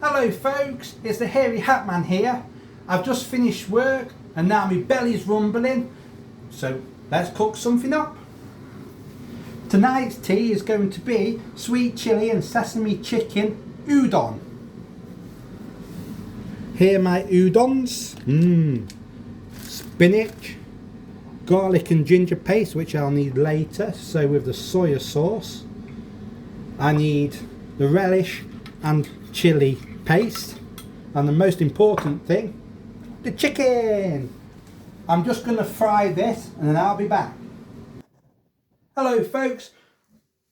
Hello folks, it's the Hairy Hat Man here. I've just finished work and now my belly's rumbling, so let's cook something up. Tonight's tea is going to be sweet chilli and sesame chicken udon. Here are my udons. Spinach, garlic and ginger paste, which I'll need later, so with the soya sauce. I need the relish and chilli paste, and the most important thing, the chicken. I'm just going to fry this and then I'll be back. Hello folks,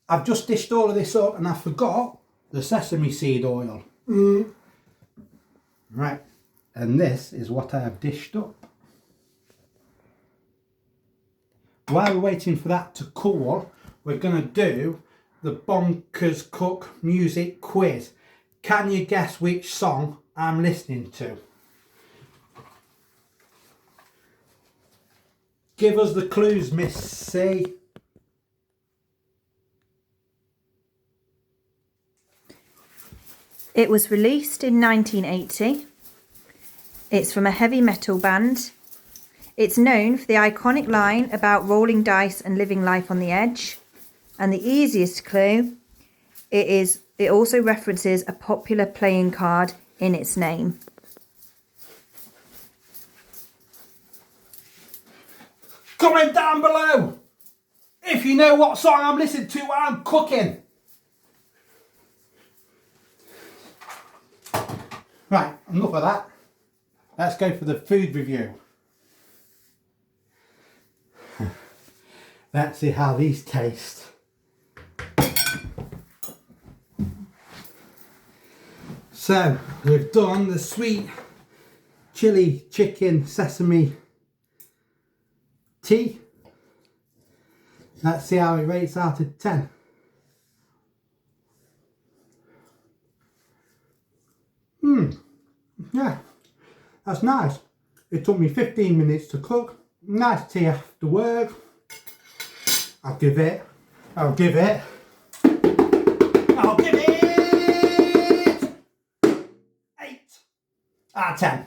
I've just dished all of this up and I forgot the sesame seed oil. Right, and this is what I have dished up. While we're waiting for that to cool, we're going to do the Bonkers Cook music quiz. Can you guess which song I'm listening to? Give us the clues, Miss C. It was released in 1980. It's from a heavy metal band. It's known for the iconic line about rolling dice and living life on the edge. And the easiest clue, it also references a popular playing card in its name. Comment down below if you know what song I'm listening to while I'm cooking. Right, enough of that. Let's go for the food review. Let's see how these taste. So, we've done the sweet chili chicken sesame tea. Let's see how it rates out of 10. Yeah, that's nice. It took me 15 minutes to cook. Nice tea after work. I'll give it 8 out of 10.